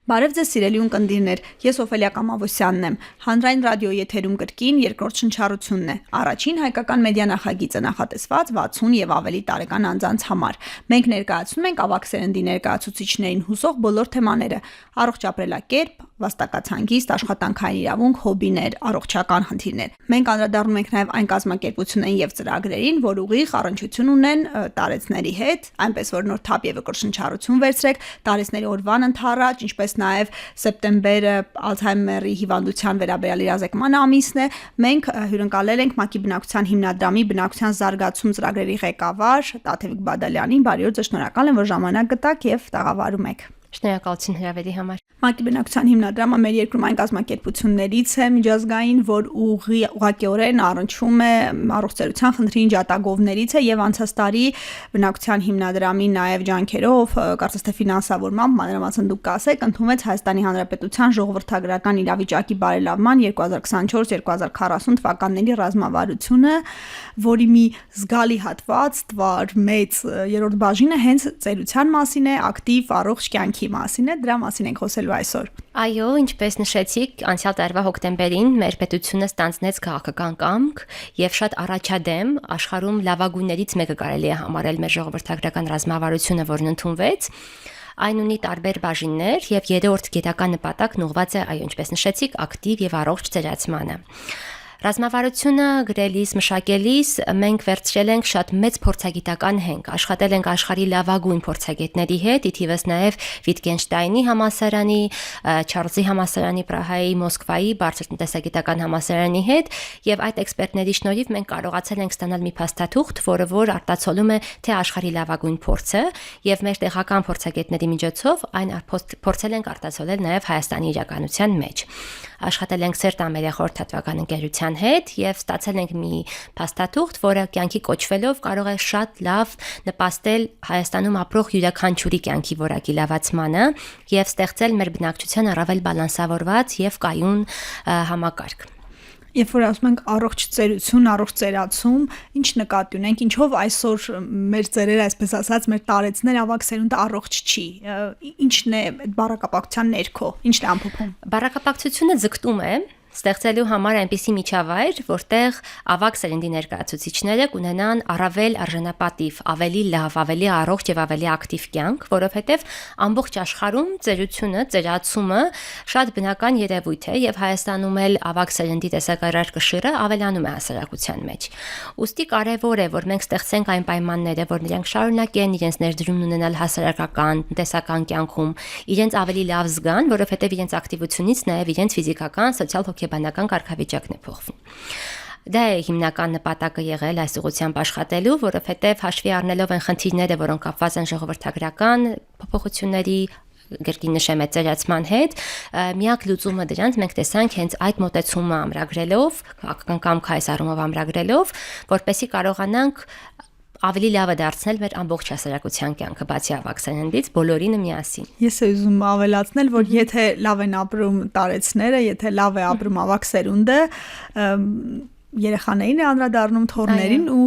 Բարև ձեզ սիրելի ունկնդիրներ, ես Օֆելիա Կամավոսյանն եմ, հանրային ռադիոյի եթերում կրկին երկրորդ շնչառությունն է, առաջին հայկական մեդիա նախագիծը նախատեսված 60 եւ ավելի տարեկան անձանց համար։ Մենք ներկայացնում ենք ավագ սերնդի ներկայացուցիչներին հուսող բոլոր թեմաները՝ առողջ ապրելակերպ, վաստակացանկիստ, աշխատանքային իրավունք, հոբիներ, առողջական խնդիրներ։ Մենք անդրադառնում ենք նաև այն կազմակերպություններին եւ ծրագրերին, որ ուղիղ առնչություն ունեն տարեցների հետ, այնպես որ նոր թափ եւ կրշնչառություն վերցրեք տարեցների օրվան ընթառաջ, ինչպես նաև սեպտեմբերը Ալցհեյմերի հիվանդության վերաբերյալ իրազեկման ամիսն է։ Մենք հյուրընկալել ենք ՄԱԿ-ի բնակչության հիմնադրամի բնակչության զարգացում ծրագրերի ղեկավար Տաթևիկ Բադալյանին։ Բարի օր, ձեզ շնորհակալ եմ, որ ժամանակ գտաք եւ տաղավարում եք։ Շնորհակալություն հրավերի համար։ ՄԱԿ-ի բնակչության հիմնադրամը մեր երկրում այն կազմակերպություններից է միջազգային, որ ուղղակիորեն առնչվում է առողջության խնդրին ջատագովներից է եւ անցած տարի բնակչության հիմնադրամի նաեւ ջանքերով, կարծես թե ֆինանսավորմամբ, մանրամասն դուք կասեք, ընդունվեց Հայաստանի Հանրապետության ժողովրդագրական իրավիճակի բարելավման 2024-2040 թվականների ռազմավարությունը, որի մի զգալի հատված, մեծ երրորդ բաժինը հենց ծերության մասին է, ակտիվ առողջ կյանքի մասին է, դրա մասին ենք խոսելու այսօր։ Այո, ինչպես նշեցիք, անցյալ տարվա հոկտեմբերին մեր պետությունը ստանձնեց քաղաքական կամք եւ շատ առաջադեմ աշխարհում լավագույններից մեկը կարելի է համարել մեր ժողովրդագրական ռազմավարությունը, որն ընդունվեց։ Այն ունի տարբեր բաժիններ եւ երրորդ գիտական նպատակն ուղղված է, այո, ինչպես նշեցիք, ակտիվ եւ առողջ ծերացմանը։ Ռազմավարությունը գրելիս, մշակելիս մենք վերցրել ենք շատ մեծ փորձագիտական հենք, աշխատել ենք աշխարհի լավագույն փորձագետների հետ, ի թիվս նաև Վիտգենշտայնի համալսարանի, Չարլզի համալսարանի, Պրահայի, Մոսկվայի բարձր տնտեսագիտական համալսարանի հետ, եւ այդ էքսպերտների շնորհիվ մենք կարողացել ենք ստանալ մի փաստաթուղթ, որ արտացոլում է թե աշխարհի լավագույն փորձը, եւ մեր տեղական փորձագետների միջոցով այն փորձել ենք արտացոլել նաև Հայաստանի իրականության մեջ։ Աշխատել ենք Սերտ Ամերիա խորհրդատվական ընկերության հետ եւ ստացել ենք մի փաստաթուղթ, որը կյանքի կոչվելով կարող է շատ լավ նպաստել Հայաստանում ապրող յուրաքանչյուրի կյանքի որակի լավացմանը եւ ստեղծել մեր բնակչության առավել բալանսավորված եւ կայուն համակարգ։ Երբ որ ասում ենք առողջ ծերություն, առողջ ծերացում, ինչ նկատի ունենք, ինչով այսօր մեր ծերերը, այսպես ասած, մեր տարեցներ ավագ սերունդը առողջ չի։ Ինչն է այդ բառակապակցության ներքո, ինչն է ամփոփում։ Բառակապակցությունը ձգտում է ստեղծելու համար այնպիսի միջավայր, որտեղ ավագ սերնդի ներկայացուցիչները կունենան առավել արժանապատիվ, ավելի լավ, ավելի առողջ եւ ավելի ակտիվ կյանք, որովհետեւ ամբողջ աշխարհում ծերությունը, ծերացումը շատ բնական երևույթ է եւ Հայաստանում էլ ավագ սերնդի տեսակարար կշիռը ավելանում է հասարակության մեջ։ Ուստի կարեւոր է, որ մենք ստեղծենք այն պայմանները, որ նրանք շարունակեն իրենց ներդրումն ունենալ հասարակական, տնտեսական կյանքում, իրենց ավելի լավ զգան, որովհետեւ իրենց ակտիվությունից նաեւ իրենց ֆիզիկական, սոցիալ բանական կարգավիճակն է փոխվում։ Դա է հիմնական նպատակը եղել այս ուղղությամբ աշխատելու, որովհետև հաշվի առնելով այն խնդիրները, որոնք կապված են ժողովրդագրական փոփոխությունների գրքին նշեմ է ծերացման հետ, միակ լուծումը դրանց մենք տեսանք հենց այդ մոտեցումը ամրագրելով, քաղաքական կամք այս առումով ամրագրելով, որպեսզի կարողանանք ավելի լավ է դարձնել մեր ամբողջ հասարակության կյանքը, բացի ավագ սերնդից, բոլորինը միասին։ Ես ուզում ավելացնել, որ եթե լավ են ապրում տարեցները, եթե լավ է ապրում ավագ սերունդը, երեխաներին է անդրադառնում թոռներին ու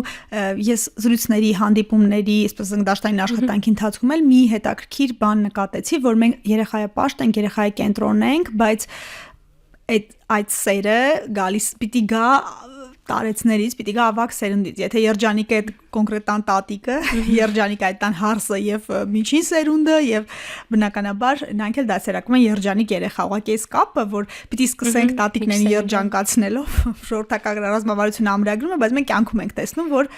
ես զրույցների, հանդիպումների, այսպես դաշտային աշխատանքի ընթացքում էլ մի հետաքրքիր բան նկատեցի, որ մենք երեխայապաշտ ենք, երեխայի կենտրոն ենք, բայց այդ սերը գալիս պիտի գա տարեցներից, պիտի գա ավագ սերունդից։ Եթե երջանիկ է կոնկրետ տան տատիկը, երջանիկ այդ տան հարսը եւ միջին սերունդը եւ բնականաբար նրանք էլ դասերակում են երջանիկ երեխա։ Ուղղակի այս կապը, որ պիտի սկսենք տատիկներին երջանկացնելով ժողովրդական ռազմավարությունը ամրագրումը, բայց մենք կյանքում ենք տեսնում, որ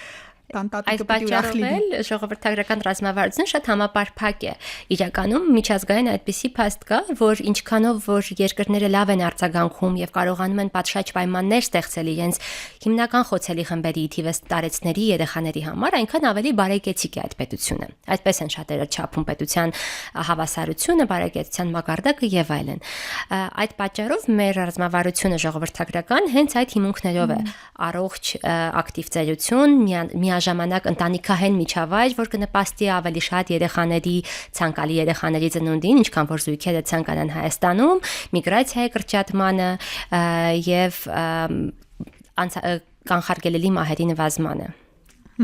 Այդ պատճառով էլ ժողովրդագրական ռազմավարությունը շատ համապարփակ է։ Իրականում միջազգային այդպիսի փաստ կա, որ ինչքանով որ երկրները լավ են արձագանքում եւ կարողանում են պատշաճ պայմաններ ստեղծել իրենց հիմնական խոցելի խմբերի թիվս տարեցների երեխաների համար, այնքան ավելի բարեկեցիկ է այդ պետությունը։ Այդպես են շատերը չափում պետության հավասարությունը, բարեկեցության մակարդակը եւ այլն։ Այդ պատճառով մեր ռազմավարությունը ժողովրդագրական հենց այդ հիմունքներով է՝ առողջ ակտիվ ծերություն, ժամանակ ընտանիքահեն միջավայր, որ կնպաստի ավելի շատ երեխաների, ցանկալի երեխաների ծնունդին, ինչքան որ զույգերը ցանկանան Հայաստանում, միգրացիայի կրճատմանը եւ կանխարգելելի մահերի նվազմանը։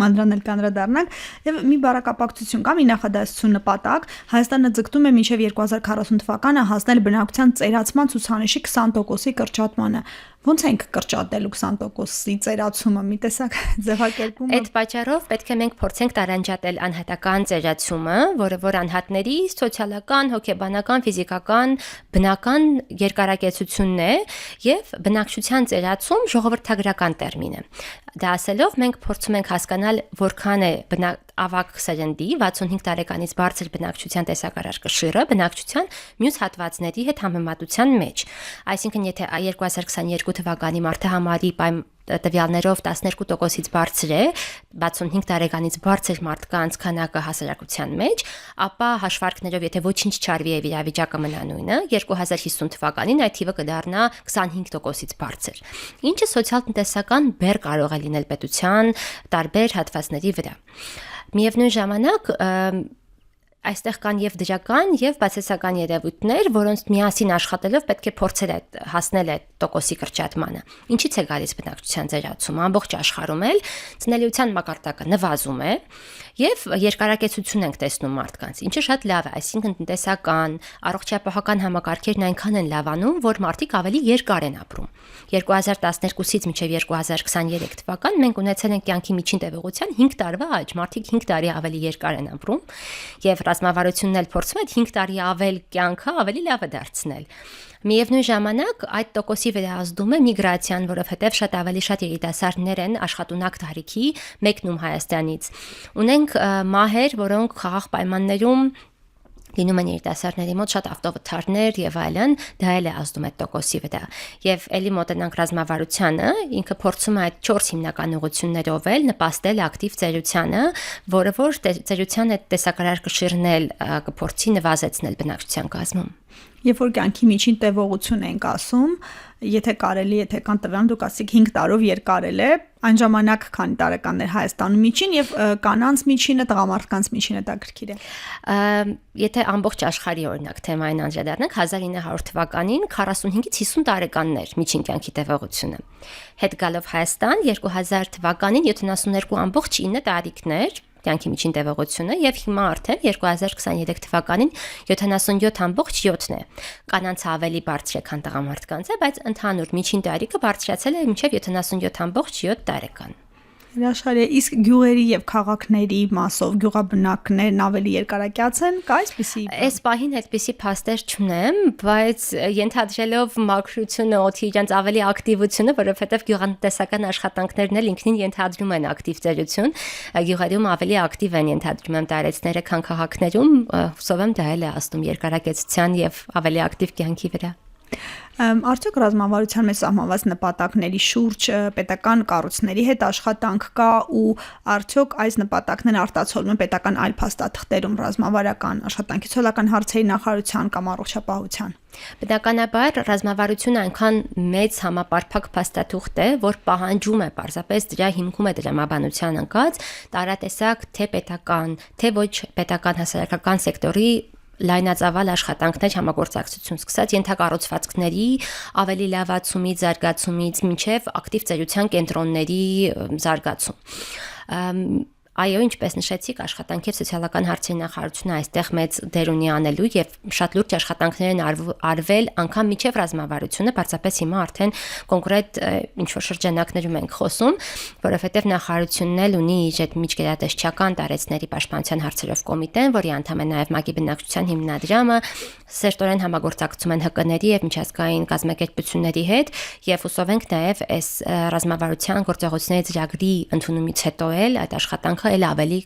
Մանրանել կանրադառնանք եւ մի բարակապակցություն կա, մի նախադասություն նպատակ Հայաստանը ձգտում է մինչեւ 2040 թվականը հասնել բնակչության ծերացման ցուցանիշի 20%-ի կրճատմանը։ Ոնց ենք կրճատելու 20%-ի ծերացումը, մի տեսակ ձևակերպումը։ Այդ պատճառով պետք է մենք փորձենք տարանջատել անհատական ծերացումը, որը որ անհատների սոցիալական, հոգեբանական, ֆիզիկական, բնական երկարակեցությունն է եւ բնակչության ծերացում ժողովրդագրական տերմին է։ Դա ասելով մենք փորձում ենք հասկանալ որքան է ավակ սերնդի 65 տարեկանից բարձր բնակչության տեսակարար կշիռը բնակչության մյուս հատվածների հետ համեմատության մեջ։ Այսինքն եթե 2022 թվականի մարդահամարի տվյալներով 12%-ից բարձր է 65 տարեկանից բարձր մարդկանց քանակը հասարակության մեջ, ապա հաշվարկներով եթե ոչինչ չարվի եւ իրավիճակը մնա նույնը, 2050 թվականին այդ թիվը կդառնա 25%-ից բարձր։ Ինչը սոցիալ-տնտեսական բեռ կարող է լինել պետության տարբեր հատվածների վրա։ Միևնույն ժամանակ այստեղ կան եւ դրական եւ բացասական երևույթներ, որոնց միասին աշխատելով պետք է փորձել հասնել այդ տոկոսի կրճատմանը։ Ինչից է գալիս բնակչության ծերացումը։ Ամբողջ աշխարհում էլ ծնելիության մակարդակը նվազում է եւ երկարակեցություն ենք տեսնում մարդկանց, ինչը շատ լավ է, այսինքն տնտեսական, առողջապահական համակարգերն այնքան են լավանում, որ մարդիկ ավելի երկար են ապրում։ 2012-ից մինչև 2023 թվական մենք ունեցել ենք կյանքի միջին տևողության 5 տարվա աճ, մարդիկ 5 տարի ավելի երկար են ապրում եւ ռազմավարությունն էլ փորձում է 5 տարի ավել կյանքը ավելի լավը դարձնել։ Միևնույն ժամանակ այդ տոկոսի վրա ազդում է միգրացիան, որովհետև շատ ավելի շատ երիտասարդներ են աշխատունակ տարիքի մեկնում Հայաստանից։ Ունենք մահեր, որոնք խաղաղ պայմաններում լինում են երիտասարդների մոտ շատ ավտովթարներ եւ այլն, դա էլ է ազդում այդ տոկոսի վրա։ Եվ ելի մոտենանք ռազմավարությանը, ինքը փորձում է այդ 4 հիմնական ուղղություններով էլ նպաստել ակտիվ ծերությանը, որը որ ծերության այդ տեսակարար կշիռնել կփորձի նվազեցնել բնակչության կազմում։ Երբ որ կյանքի միջին տևողություն ենք ասում, եթե կարելի, եթե կան տվյալ, դուք ասիք 5 տարով երկարել է, այն ժամանակ քանի տարեկաններ Հայաստանում միջին եւ կանանց միջինը, տղամարդկանց միջինը դա գրքիր է։ Եթե ամբողջ աշխարհի օրինակ թեմային անդրադառնանք 1900 թվականին 45-ից 50 տարեկաններ միջին կյանքի տևողությունը։ Հետ գալով Հայաստան 2000 թվականին 72.9 տարիքներ կյանքի միջին տևողությունը եւ հիմա արդեն 2023 թվականին 77.7-ն է։ Կանանց ավելի բարձր է, քան տղամարդկանց է, բայց ընդհանուր միջին տարիքը բարձրացել է մինչև 77.7 տարեկան։ Հրաշալի է, իսկ գյուղերի եւ քաղաքների մասով գյուղաբնակներն ավելի երկարակյաց են, կա այսպիսի։ Այս պահին այդպիսի փաստեր չունեմ, բայց ենթադրելով մաքրությունը, օդի իրանց ավելի ակտիվությունը, որովհետեւ գյուղատնտեսական աշխատանքներն էլ ինքնին ենթադրում են ակտիվ ծերություն, գյուղերում ավելի ակտիվ են ենթադրում եմ տարեցները, քան քաղաքներում, հուսով եմ դա էլ է ազդում երկարակեցության եւ ավելի ակտիվ կյանքի վրա։ Արդյոք ռազմավարության մեջ սահմանված նպատակների շուրջ պետական կառույցների հետ աշխատանք կա ու արդյոք այս նպատակներն արտացոլվում են պետական այլ փաստաթղթերում ռազմավարական աշխատանքի ցոլական հարցերի նախարարության կամ առողջապահության։ Բնականաբար ռազմավարությունը այնքան մեծ համապարփակ փաստաթուղթ է, որ պահանջում է պարզապես դրա հիմքում է դրամաբանության ընկած տարատեսակ թե պետական, թե ոչ պետական հասարակական սեկտորի լայնածավալ աշխատանքներ համագործակցություն սկսած ենթակառուցվածքների ավելի լավացումից, զարգացումից մինչև ակտիվ ծերության կենտրոնների զարգացում։ Այո, ինչպես նշեցիք, աշխատանքի եւ սոցիալական հարցերի նախարարությունը այստեղ մեծ դեր ունի անելու եւ շատ լուրջ աշխատանքներ են արվել անգամ միջև ռազմավարությունը, բացապես հիմա արդեն կոնկրետ ինչ որ շրջանակներում ենք խոսում, որովհետեւ նախարարությունն էլ ունի իր այդ միջգերատեսչական տարեցների պաշտպանության հարցերով կոմիտեն, որի անդամ է նաեւ ՄԱԿ-ի բնակչության հիմնադրամը, սերտորեն համագործակցում են ՀԿ-ների եւ միջազգային կազմակերպությունների հետ եւ հուսով ենք նաեւ այս ռազմավարության գործողությունների ծրագրի ընդունումից հետո էլ այդ աշխատանքը էլ ավելի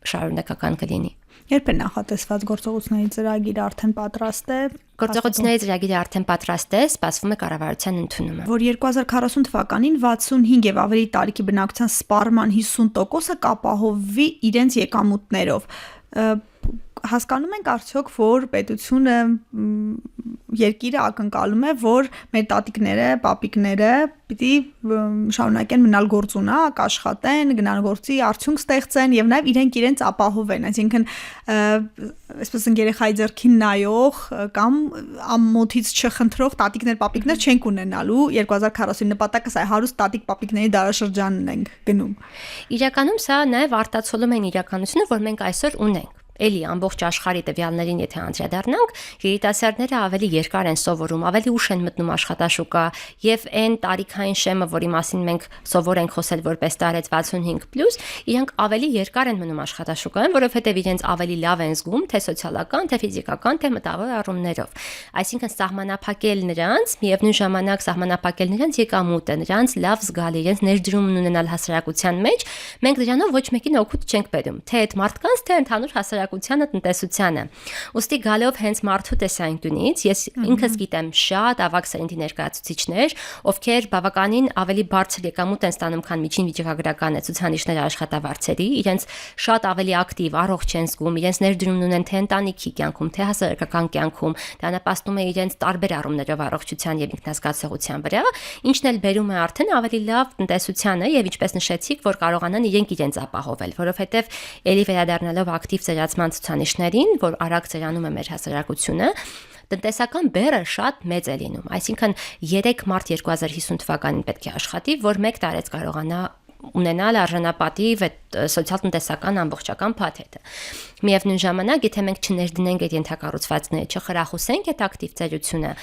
շարունակական կլինի։ Երբ է նախատեսված գործողությունների ծրագիրը արդեն պատրաստ է։ Գործողությունների ծրագիրը արդեն պատրաստ է, սպասվում է կառավարության ընդունումը։ Որ 2040 թվականին 65 եւ ավելի տարիքի բնակչության սպառման 50%-ը կապահովվի իրենց եկամուտներով։ հասկանում ենք արդյոք, որ պետությունը երկիրը ակնկալում է, որ մեր տատիկները, պապիկները պիտի շարունակեն մնալ գործունակ, աշխատեն, գնան գործի, արդյունք ստեղծեն եւ նաեւ իրենց ապահովեն, այսինքն այսպես երեխայի ձեռքին նայող կամ ամոթից չխնդրող տատիկներ, պապիկներ չենք ունենալու 2040 նպատակը սա հարուստ տատիկ պապիկների դարաշրջանն ենք գնում։ Իրականում սա նաեւ արտացոլում են իրականությունը, որ մենք այսօր ունենք։ Էլի ամբողջ աշխարհի տվյալներին եթե անդրադառնանք, երիտասարդները ավելի երկար են սովորում, ավելի ուշ են մտնում աշխատաշուկա եւ այն տարիքային շեմը, որի մասին մենք սովոր ենք խոսել որպես տարեց 65+, իրանք ավելի երկար են մնում աշխատաշուկայում, որովհետեւ իրենց ավելի լավ են զգում թե սոցիալական, թե ֆիզիկական, թե մտավոր առումներով։ Այսինքն սահմանափակել նրանց, միևնույն ժամանակ սահմանափակել նրանց եկամուտը, նրանց լավ զգալ, իրենց ներդրումն ունենալ հասարակության մեջ, մենք դրանով ոչ մեկին օգուտ չենք բերում, թե այդ մարդկանց, թե ընդհանուր հասարակությանը, տնտեսությանը։ Ոստի գալով հենց մարդու տեսանկյունից, ես ինքս գիտեմ շատ ավագ սերնդի ներկայացուցիչներ, ովքեր բավականին ավելի բարձր եկամուտ են ստանում, քան միջին վիճակագրական ցուցանիշները աշխատավարձերի, իրենց շատ ավելի ակտիվ, առողջ են զգում, իրենց ներդրումն ունեն թե ընտանիքի կյանքում, թե հասարակական կյանքում, դա նպաստում է իրենց տարբեր առումներով առողջության եւ ինքնազգացողության վրա, ինչն էլ բերում է արդեն ավելի լավ տնտեսությանը եւ ինչպես նշեցիք, որ կարողանան իրենց ապահովել, որովհետեւ ելի վերադառնալով ակտիվ ծերացման ցուցանիշներին, որ արագ ծերանում է մեր հասարակությունը, տնտեսական բեռը շատ մեծ է լինում, այսինքն 3 մարտ 2050 թվականին պետք է աշխատի, որ 1 տարեց կարողանա ունենալ արժանապատիվ այդ սոցիալ-տնտեսական ամբողջական փաթեթը։ Միևնույն ժամանակ, եթե մենք չներդնենք այդ ենթակառուցվածքները, չխրախուսենք այդ ակտիվ ծերությունը,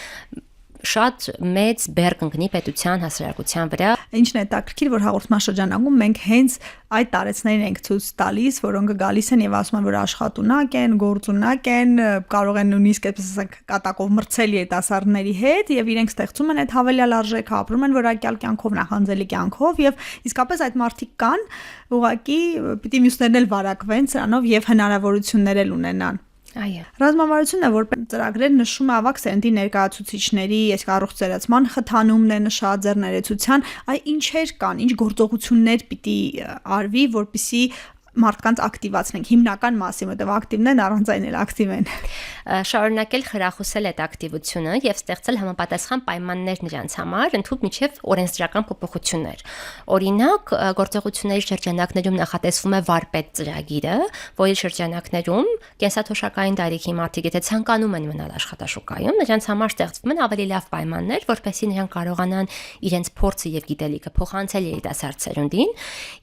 շատ մեծ բեռ կընկնի պետության հասարակության վրա։ Ինչն է հետաքրքիր, որ հաղորդման շրջանակում մենք հենց այդ տարեցներին ենք ցույց տալիս, որոնք գալիս են եւ ասում են, որ աշխատունակ են, գործունակ են, կարող են նույնիսկ այսպես ասենք կատակով մրցել երիտասարդների հետ եւ իրենք ստեղծում են այդ հավելյալ արժեքը, ապրում են որակյալ կյանքով, նախանձելի կյանքով եւ իսկապես այդ մարդիկ կան, ուղղակի պիտի մյուսներն էլ վարակվեն սրանով եւ հնարավորություններ էլ ունենան։ Այո։ Ռազմավարությունը որպես ծրագրեր նշում է ավագ սերնդի ներկայացուցիչների, այս առողջ ծերացման խթանումն է նշած ձեռներեցության, ինչեր կան, ինչ գործողություններ պիտի արվի, որպեսզի մարդկանց ակտիվացնենք, հիմնական մասի, որտեղ ակտիվն են, առանց այն էլ ակտիվ են։ Շարունակել խրախուսել այդ ակտիվությունը եւ ստեղծել համապատասխան պայմաններ նրանց համար, ընդհանուր միջև օրենսդրական փոփոխություններ։ Օրինակ, գործողությունների շրջանակներում նախատեսվում է վարպետ ծրագիրը, որի շրջանակներում կենսաթոշակային տարիքի մարդիկ, եթե ցանկանում են մնալ աշխատաշուկայում, նրանց համար ստեղծվում են ավելի լավ պայմաններ, որպեսզի նրանք կարողանան իրենց փորձը եւ գիտելիքը փոխանցել երիտասարդ սերունդին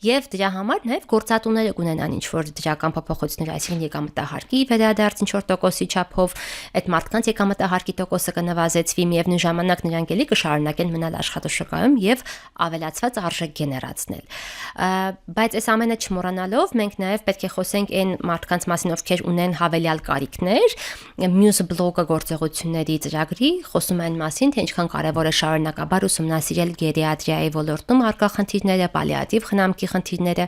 եւ դրա համար նաեւ գործատուները ունենան ինչ-որ դրական փոփոխություններ, այսինքն եկամտահարկի վերադարձ ինչ-որ տոկոսի չափով, այդ մարդկանց եկամտահարկի տոկոսը կնվազեցվի, միևնույն ժամանակ նրանք էլի կշարունակեն մնալ աշխատաշուկայում եւ ավելացված արժեք գեներացնել։ Բայց այս ամենը չմոռանալով, մենք նաեւ պետք է խոսենք այն մարդկանց մասին, ովքեր ունեն հավելյալ կարիքներ, մյուս բլոկը գործողությունների ծրագրի խոսում են մասին, թե ինչքան կարեւոր է շարունակաբար ուսումնասիրել գերիատրիայի ոլորտում առկա խնդիրները, պալիատիվ խնամքի խնդիրները,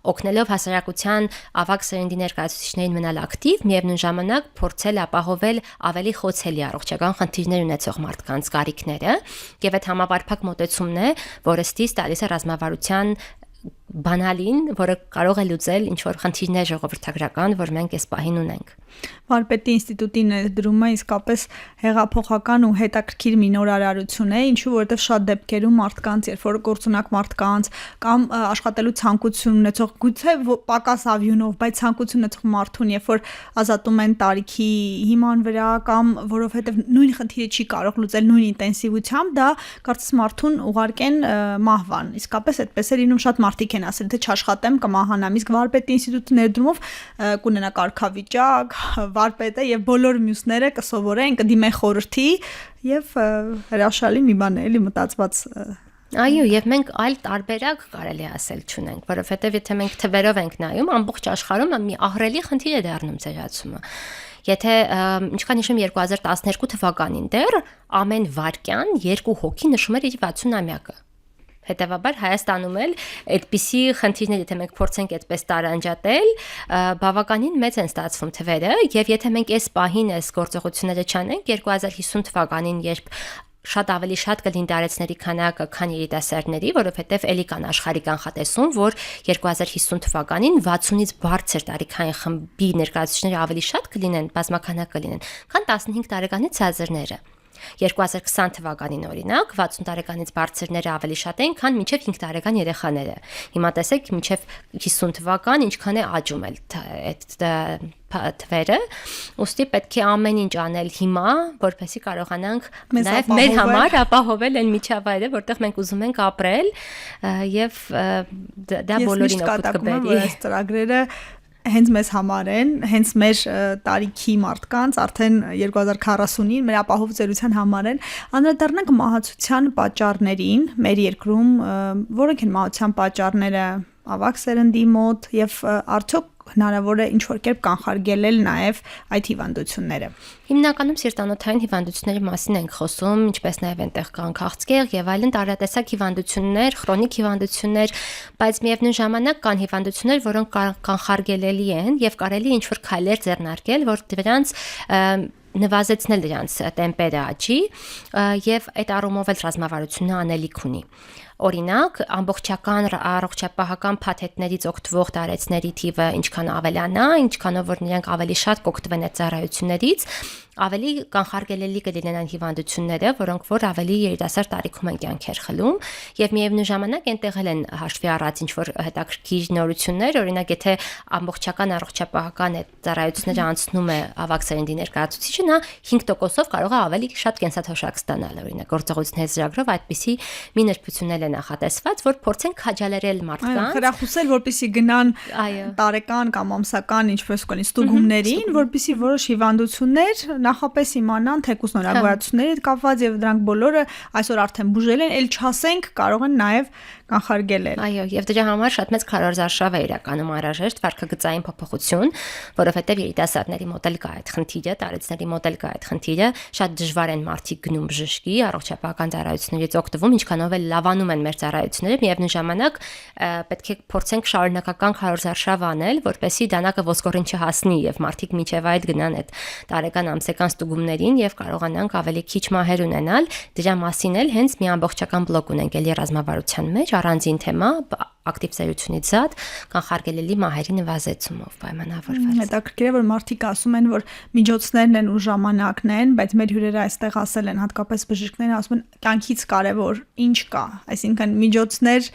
օգնելով հասարակության ավագ սերնդի ներկայացուցիչներին մնալ ակտիվ, միևնույն ժամանակ փորձել ապահովել ավելի խոցելի առողջական խնդիրներ ունեցող մարդկանց կարիքները, եւ այդ համապարփակ մոտեցումն է, որը ստից տալիս է ռազմավարության բանալին, որը կարող է լուծել ինչ-որ խնդիրներ ժողովրդագրական, որ մենք այս պահին ունենք։ Վարպետի ինստիտուտի ներդրումը իսկապես հեղափոխական ու հետաքրքիր մի նոր արարություն է, ինչու որովհետև շատ դեպքերում մարդկանց, երբ որ գործունակ մարդկանց կամ աշխատելու ցանկություն ունեցող, գուցե պակաս ավյունով, բայց ցանկություն ունեցող մարդուն, երբ որ ազատում են տարիքի հիման վրա կամ որովհետև նույն խնդիրը չի կարող լուծել նույն ինտենսիվությամբ, դա կարծես մարդուն ուղարկեն մահվան։ Իսկապես այդպես է լինում, շատ մարդիկ են ասել, թե չաշխատեմ կմահանամ, իսկ վարպետի ինստիտուտի ներդրումով կունենա կարգավիճակ, վարպետը եւ բոլոր մյուսները կսովորեն, կդիմեն խորհրդի եւ հրաշալի մի բան է, էլի մտածված։ Այո, եւ մենք այլ տարբերակ կարելի ասել չունենք, որովհետեւ եթե մենք թվերով ենք նայում, ամբողջ աշխարհում մի ահռելի խնդիր է դառնում ծերացումը։ Եթե ինչքան հիշում 2012 թվականին դեռ ամեն վայրկյան 2 հոգի նշում էր իր 60-ամյակը։ Հետևաբար Հայաստանում էլ այդպիսի խնդիրներ, եթե մենք փորձենք այդպես տարանջատել, բավականին մեծ են ստացվում թվերը, եւ եթե մենք այս պահին այս գործողությունները չանենք 2050 թվականին, երբ շատ ավելի շատ կլինի դարեցների քանակը, քան երիտասարդների, որովհետև էլի կան աշխարհի կանխատեսում, որ 2050 թվականին 60-ից բարձր տարիքային խմբի ներկայացուցիչները ավելի շատ կլինեն, բազմականակ կլինեն, քան 15 տարեկանից ցածրները։ 2020 թվականին օրինակ 60 տարեկանից բարձրները ավելի շատ էին, քան մինչև 5 տարեկան երեխաները։ Հիմա տեսեք, մինչև 50 թվական ինչքան է աճում այդ թվերը, ուստի պետք է ամեն ինչ անել հիմա, որպեսզի կարողանանք նաև մեր համար ապահովել այն միջավայրը, որտեղ մենք ուզում ենք ապրել, եւ դա բոլորին օգուտ կբերի։ Այս ծրագրերը հենց մեզ համար են, հենց մեր տարիքի մարդկանց արդեն 2040-ին մեր ապահով ծերության համար են, անդրադառնանք մահացության պատճառներին մեր երկրում, որոնք են մահացության պատճառները ավագ սերնդի մոտ եւ արդյոք հնարավոր է ինչ-որ կերպ կանխարգելել նաև այդ հիվանդությունները։ Հիմնականում սիրտանոթային հիվանդությունների մասին ենք խոսում, ինչպես նաև այնտեղ կան քաղցկեղ եւ այլն տարատեսակ հիվանդություններ, քրոնիկ հիվանդություններ, բայց միևնույն ժամանակ կան հիվանդություններ, որոնք կանխարգելելի են եւ կարելի է ինչ-որ քայլեր ձեռնարկել, որ դրանց նվազեցնել դրանց տեմպերը աճի եւ այդ առումով էլ ռազմավարությունը անելիք ունի։ Օրինակ, ամբողջական առողջապահական փաթեթներից օգտվող տարեցների թիվը ինչքան ավելանա, ինչքանով որ նրանք ավելի շատ կօգտվեն այդ ծառայություններից, ավելի կանխարգելելի կլինեն այն հիվանդությունները, որոնք որ ավելի երիտասարդ տարիքում են կյանքեր խլում, եւ միևնույն ժամանակ այնտեղ էլ են հաշվի առած ինչ որ հետաքրքիր նորություններ, օրինակ եթե ամբողջական առողջապահական այդ ծառայությունները անցնում է ավագ սերնդի ներկայացուցիչը, նա 5%-ով կարող է ավելի շատ կենսաթոշակ ստանալ, օրինակ գործողությունների ծրագրով այդպիսի մի նրբություններ է նախատեսված, որ փորձեն քաջալերել մարդկանց, խրախուսել, որպեսզի գնան տարեկան կամ ամսական ինչպես կոչի ստուգումներին, որպեսզի որոշ հիվանդություններ նախապես իմանան թեկուզ նորագույացությունների հետ կապված եւ դրանք բոլորը այսօր արդեն բուժել են, ել չասենք կարող են նաեւ կանխարգելել։ Այո, եւ դրա համար շատ մեծ քարոզարշավ է իրականում անհրաժեշտ վարքագծային փոփոխություն, որովհետեւ երիտասարդների մոտ էլ կա այդ խնդիրը, տարեցների մոտ էլ կա այդ խնդիրը, շատ դժվար են մարդիկ գնում բժշկի, առողջապահական ծառայություններից օգտվում, ինչքանով էլ լավանում են մեր ծառայությունները, միևնույն ժամանակ պետք է փորձենք շարունակական քարոզարշավ անել, որպեսզի դանակը ոսկորին չհասնի եւ մարդիկ միջև այդ գնան այդ տարեկան ամսական ստուգումներին եւ կարողանանք ավելի քիչ մահեր ունենալ։ Դրա մասին էլ հենց մի ամբողջական բլոկ ունենք էլի ռազմավարության մեջ, առանձին թեմա ակտիվ ծերությունից զատ կանխարգելելի մահերի նվազեցումով պայմանավորված։ Հետաքրքիր է, որ մարդիկ ասում են, որ միջոցներն են ու ժամանակն են, բայց մեր հյուրերը այստեղ ասել են, հատկապես բժիշկները ասում են, կյանքից կարևոր ինչ կա, այսինքն միջոցներ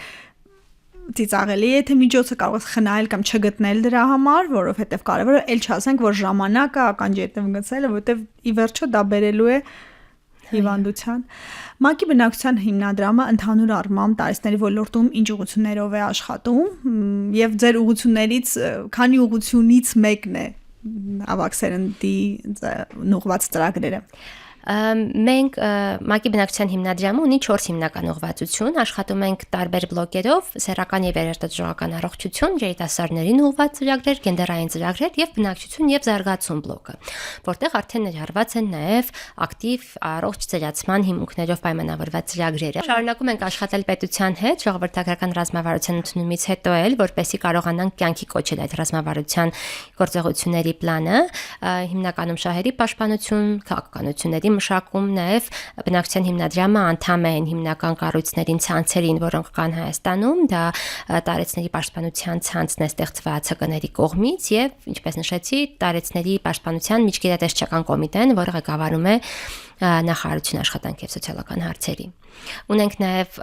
ծիծաղելի է, թե միջոցը կարող է խնայել կամ չգտնել դրա համար, որովհետև կարևոր է, ել չասենք, որ ժամանակը ականջի հետև գցելը, որովհետև ի վերջո դա բերելու է հիվանդության։ ՄԱԿ-ի բնակչության հիմնադրամը ընդհանուր առմամբ տարեցների ոլորտում ինչ ուղղություններով է աշխատում եւ ձեր ուղղություններից քանի ուղղությունից մեկն է ավագ սերնդի ուղղված ծրագրերը։ Մենք ՄԱԿ-ի բնակչության հիմնադրամը ունի 4 հիմնական ուղղվածություն, աշխատում ենք տարբեր բլոկերով՝ սեռական եւ երաժշտական առողջություն, երիտասարդներին ուղղված ծրագրեր, գենդերային ծրագրեր եւ բնակչություն եւ զարգացում բլոկը, որտեղ արդեն ներառված են նաեւ ակտիվ առողջ ծերացման հիմունքներով պայմանավորված ծրագրերը։ Շարունակում ենք աշխատել պետության հետ ժողովրդական ռազմավարության ընդունումից հետո էլ, որպեսզի կարողանանք կյանքի կոչել այդ ռազմավարության գործողությունների պլանը, հիմնականում շահերի պաշտպանություն, քաղաքականությունների մշակում, նաև բնակչության հիմնադրամը անդամ է հիմնական կառույցներին ցանցերին, որոնք կան Հայաստանում, դա տարեցների պաշտպանության ցանցն է ստեղծված ՀԿ-ների կողմից եւ ինչպես նշեցի, տարեցների պաշտպանության միջգերատեսչական կոմիտեն, որը ղեկավարում է նախարարություն աշխատանքի եւ սոցիալական հարցերի։ Ունենք նաև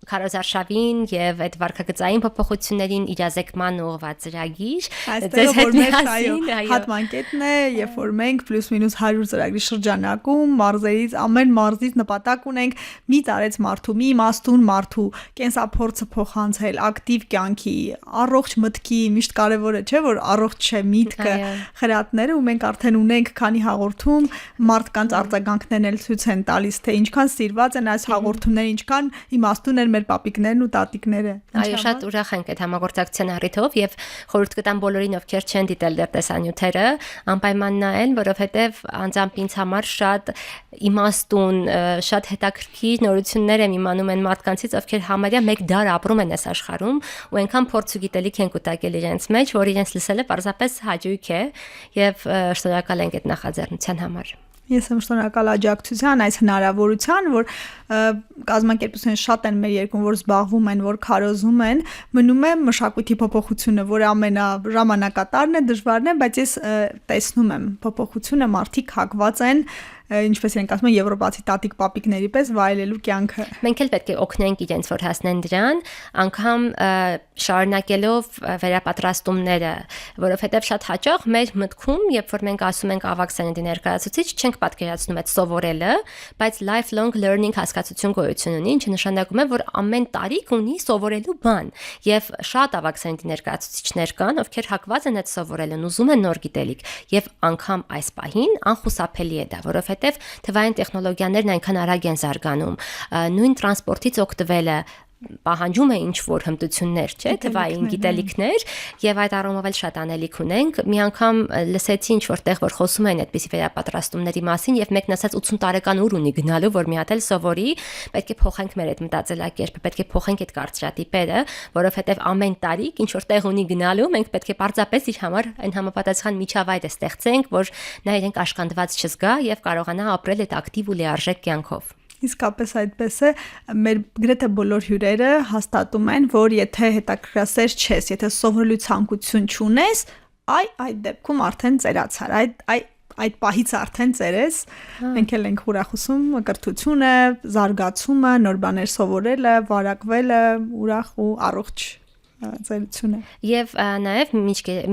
քարոզարշավին եւ այդ վարքագծային փոփոխություններին իրազեկման ուղղված ծրագիր։ Այստեղ որ մենք հատմանկետն է, երբ որ մենք +- 100 ծրագրի շրջանակում մարզերից ամեն մարզից նպատակ ունենք մի տարեց մարդու, մի իմաստուն մարդու կենսափորձը փոխանցել, ակտիվ կյանքի, առողջ մտքի, միշտ կարևոր է, չէ՞ որ առողջ չէ միտքը, խրատները ու մենք արդեն ունենք քանի հաղորդում մարդկանց արձագանքներն էլ ցույց են տալիս, թե ինչքան սիրված են այս հաղորդումները, ինչքան իմաստ են մեր պապիկներն ու տատիկները։ Այո, շատ ուրախ ենք այդ համագործակցության առիթով եւ խորհուրդ կտամ բոլորին, ովքեր չեն դիտել դեռ տեսանյութերը, անպայման նայեն, որովհետեւ անձամբ ինձ համար շատ իմաստուն, շատ հետաքրքիր նորություններ եմ իմանում են մարդկանցից, ովքեր համարյա մեկ դար ապրում են այս աշխարհում ու այնքան փորձ ու գիտելիք են կուտակել իրենց մեջ, որ իրենց լսելը պարզապես հաճույք է եւ շնորհակալ ենք այդ նախաձեռնության համար։ Ես եմ շնորհակալ աջակցության այս հնարավորության, որ կազմակերպությունները շատ են մեր երկրում, որ զբաղվում են, որ քարոզում են, մնում է մշակույթի փոփոխությունը, որը ամենաժամանակատարն է, դժվարն է, բայց ես տեսնում եմ փոփոխությունը, մարդիկ հակված են, ինչպես իրենք ասում են, եվրոպացի տատիկ պապիկների պես վայելելու կյանքը։ Մենք էլ պետք է օգնենք իրենց, որ հասնեն դրան, անգամ շարունակելով վերապատրաստումները, որովհետև շատ հաճախ մեր մտքում, երբ որ մենք ասում ենք ավագ սերնդի ներկայացուցիչ, չենք պատկերացնում այդ սովորելը, բայց lifelong learning հասկացություն գոյություն ունի, ինչը նշանակում է, որ ամեն տարիք ունի սովորելու բան, եւ շատ ավագ սերնդի ներկայացուցիչներ կան, ովքեր հակված են այդ սովորելուն, ուզում են նոր գիտելիք, եւ անգամ այս պահին անխուսափելի է դա, որովհետև թվային տեխնոլոգիաներն այնքան արագ են զարգանում, նույն տրանսպորտից օգտվելը պահանջում է ինչ-որ հմտություններ, չէ, թվային գիտելիքներ, եւ այդ առումով էլ շատ անելիք ունենք։ Մի անգամ լսեցի ինչ-որ տեղ, որ խոսում են այդպիսի վերապատրաստումների մասին, եւ մեկն ասաց 80 տարեկան ուր ունի գնալու, որ մի հատ էլ սովորի, պետք է փոխենք մեր այդ մտածելակերպը, պետք է փոխենք այդ կարծրատիպերը, որովհետեւ ամեն տարիք ինչ-որ տեղ ունի գնալու, մենք պետք է պարզապես իր համար այն համապատասխան միջավայրը ստեղծենք, որ նա իրենք աշխատված չզգա եւ կարողանա ապրել այդ ակտիվ ու լիարժեք կյանքով։ Իսկապես այդպես է, մեր գրեթե բոլոր հյուրերը հաստատում են, որ եթե հետաքրքրասեր չես, եթե սովորելու ցանկություն չունես, այդ դեպքում արդեն ծերացար, այդ պահից արդեն ծերես, մենք էլ ենք ուրախուսում կրթությունը, զարգացումը, նոր բաներ սովորելը, վարակվելը, ուրախ ու առողջ ծերությունը։ Եվ նաև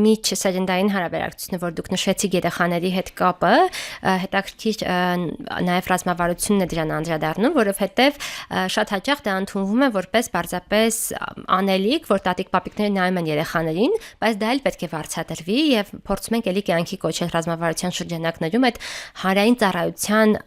միջսերնդային հարաբերակցությունը, որ դուք նշեցիք երեխաների հետ կապը, հետաքրքիր նաև ռազմավարությունն է դրան անդրադառնում, որովհետև շատ հաճախ դա ընդունվում է որպես պարզապես անելիք, որ տատիկ պապիկները նայում են երեխաներին, բայց դա էլ պետք է վարձատրվի եւ փորձում ենք էլի կյանքի կոչել ռազմավարության շրջանակներում այդ հանրային ծառայության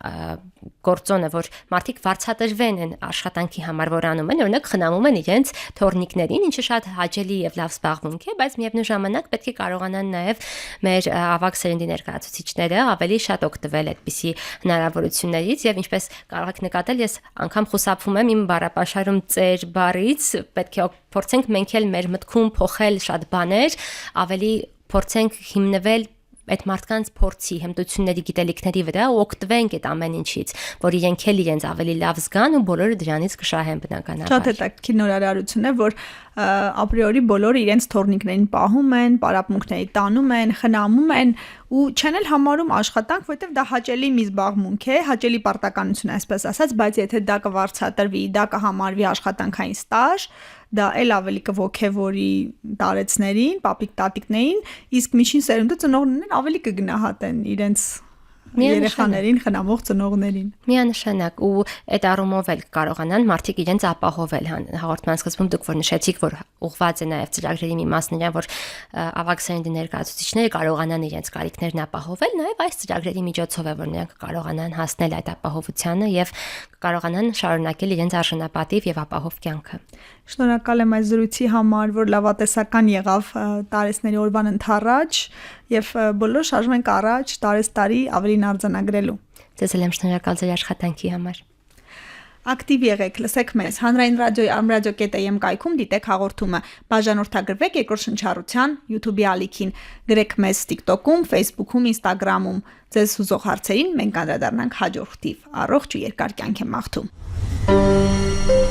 գործոնը, որ մարդիկ վարձատրվեն են աշխատանքի համար, որ անում են, օրինակ խնամում են իրենց թորնիկներին, ինչը շատ հաճելի եւ լավ զբաղմունք է, բայց միևնույն ժամանակ պետք է կարողանան նաեւ մեր ավագ սերնդի ներկայացուցիչները ավելի շատ օգտվել այդպիսի հնարավորություններից եւ ինչպես կարող եք նկատել, ես անգամ խուսափում եմ իմ բառապաշարում ծեր բառից, պետք է փորձենք մենք էլ մեր մտքում փոխել շատ բաներ, ավելի փորձենք հիմնվել այդ մարդկանց փորձի, հմտությունների, գիտելիքների վրա ու օգտվենք այդ ամեն ինչից, որ իրենք էլ իրենց ավելի լավ զգան ու բոլորը դրանից կշահեն բնականաբար։ Շատ հետաքրքիր նորարարություն է, որ ապրիորի բոլորը իրենց թորնիկներին պահում են, պարապմունքների տանում են, խնամում են ու չեն էլ համարում աշխատանք, որովհետև դա հաճելի մի զբաղմունք է, հաճելի պարտականություն այսպես ասած, բայց եթե դա կվարձատրվի, դա կհամարվի աշխատանքային ստաժ, դա էլ ավելի կողքեվորի տարեցներին, պապիկ-տատիկներին, իսկ միջին սերունդը ծնողներն ավելի կգնահատեն իրենց երեխաներին, խնամող ծնողներին։ Միանշանակ ու այդ առումով էլ կարողանան մարդիկ իրենց ապահովել հաղորդման սկզբում դուք որ նշեցիք, որ ուղղված է նաև ծրագրերի մի մասն իրան, որ ավագ սերնդի ներկայացուցիչները կարողանան իրենց կարիքներն ապահովել, նաև այս ծրագրերի միջոցով է, որ նրանք կարողանան հասնել այդ ապահովությանը եւ կարողանան շարունակել իրենց արժանապատիվ եւ ապահով կյանքը։ Շնորհակալ եմ այս զրույցի համար, որ լավատեսական եղավ տարեստների օրվան ընթառաջ եւ բոլոր շարժում ենք առաջ տարեստարի ավելին արձանագրելու։ Ձեզ էլ եմ շնորհակալ ձեր աշխատանքի համար։ Ակտիվ եղեք, լսեք մեզ։ Հանրային ռադիոյի amradio.am կայքում դիտեք հաղորդումը։ Բաժանորդագրվեք երկրորդ շնչառության YouTube-ի ալիքին։ Գրեք մեզ TikTok-ում, Facebook-ում, Instagram-ում։ Ձեզ հուզող հարցերին մենք անդրադառնանք հաջորդիվ։ Առողջ ու երկար կյանք եմ մաղթում։